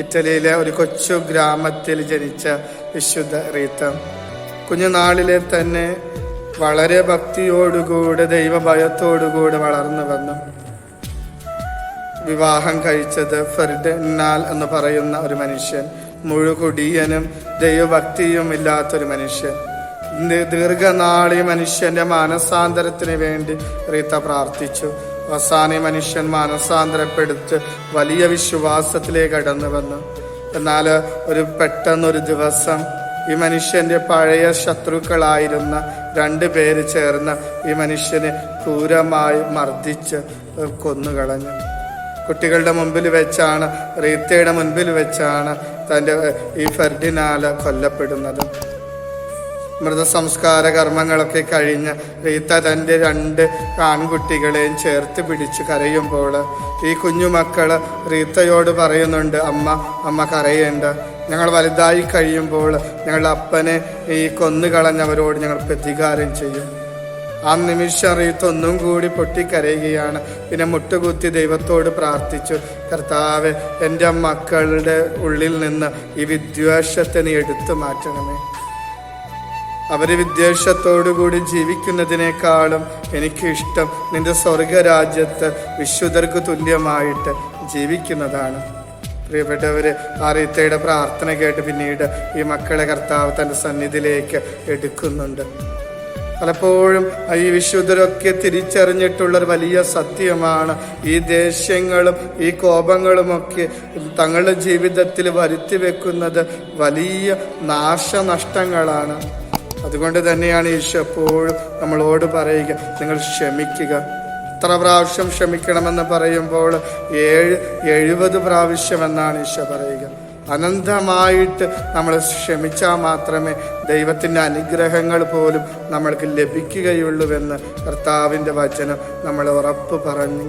ഇറ്റലിയിലെ ഒരു കൊച്ചു ഗ്രാമത്തിൽ ജനിച്ച വിശുദ്ധ റീത്ത കുഞ്ഞുനാളിലെ തന്നെ വളരെ ഭക്തിയോടുകൂടെ ദൈവഭയത്തോടുകൂടെ വളർന്നു വന്നു. വിവാഹം കഴിച്ചത് ഫെർഡിനാൽ എന്ന് പറയുന്ന ഒരു മനുഷ്യൻ, മുഴുകുടിയനും ദൈവഭക്തിയും ഇല്ലാത്തൊരു മനുഷ്യൻ. ദീർഘനാളി മനുഷ്യന്റെ മാനസാന്തരത്തിന് വേണ്ടി റീത്ത പ്രാർത്ഥിച്ചു. അവസാന മനുഷ്യൻ മാനസാന്തരപ്പെടുത്ത് വലിയ വിശ്വാസത്തിലേക്ക് കടന്നു വന്നു. എന്നാൽ പെട്ടെന്നൊരു ദിവസം ഈ മനുഷ്യന്റെ പഴയ ശത്രുക്കളായിരുന്ന 2 പേര് ചേർന്ന് ഈ മനുഷ്യനെ ക്രൂരമായി മർദ്ദിച്ച് കൊന്നുകളഞ്ഞു. കുട്ടികളുടെ മുമ്പിൽ വെച്ചാണ്, റീത്തയുടെ മുൻപിൽ വെച്ചാണ് ഈ ഫെർഡിനാൽ കൊല്ലപ്പെടുന്നത്. മൃതസംസ്കാര കർമ്മങ്ങളൊക്കെ കഴിഞ്ഞ് റീത്ത തൻ്റെ 2 ആൺകുട്ടികളെയും ചേർത്ത് പിടിച്ച് കരയുമ്പോൾ ഈ കുഞ്ഞുമക്കള് റീത്തയോട് പറയുന്നുണ്ട്, അമ്മ കരയേണ്ട, ഞങ്ങൾ വലുതായി കഴിയുമ്പോൾ ഞങ്ങളുടെ അപ്പനെ ഈ കൊന്നുകളഞ്ഞവരോട് ഞങ്ങൾ പ്രതികാരം ചെയ്യും. ആ നിമിഷം റീത്ത ഒന്നും കൂടി പൊട്ടിക്കരയുകയാണ്. പിന്നെ മുട്ടുകുത്തി ദൈവത്തോട് പ്രാർത്ഥിച്ചു, കർത്താവേ, എൻ്റെ മക്കളുടെ ഉള്ളിൽ നിന്ന് ഈ വിദ്വേഷത്തെ നീ എടുത്തു മാറ്റണമേ. അവര് വിദ്വേഷത്തോടുകൂടി ജീവിക്കുന്നതിനേക്കാളും എനിക്ക് ഇഷ്ടം നിന്റെ സ്വർഗരാജ്യത്ത് വിശുദ്ധർക്ക് തുല്യമായിട്ട് ജീവിക്കുന്നതാണ്. പ്രിയപ്പെട്ടവര്, ആ റീത്തയുടെ പ്രാർത്ഥന കേട്ട് പിന്നീട് ഈ മക്കളെ കർത്താവ് തൻ്റെ സന്നിധിയിലേക്ക് എടുക്കുന്നുണ്ട്. പലപ്പോഴും ഈ വിശുദ്ധരൊക്കെ തിരിച്ചറിഞ്ഞിട്ടുള്ളൊരു വലിയ സത്യമാണ്, ഈ ദേഷ്യങ്ങളും ഈ കോപങ്ങളുമൊക്കെ തങ്ങളുടെ ജീവിതത്തിൽ വരുത്തി വെക്കുന്നത് വലിയ നാശനഷ്ടങ്ങളാണ്. അതുകൊണ്ട് തന്നെയാണ് ഈശോ എപ്പോഴും നമ്മളോട് പറയുക, നിങ്ങൾ ക്ഷമിക്കുക. എത്ര പ്രാവശ്യം ക്ഷമിക്കണമെന്ന് പറയുമ്പോൾ 70 പ്രാവശ്യം എന്നാണ് ഈശോ പറയുക. അനന്തമായിട്ട് നമ്മൾ ക്ഷമിച്ചാൽ മാത്രമേ ദൈവത്തിൻ്റെ അനുഗ്രഹങ്ങൾ പോലും നമ്മൾക്ക് ലഭിക്കുകയുള്ളൂവെന്ന് കർത്താവിൻ്റെ വചനം നമ്മൾ ഉറപ്പ് പറയും.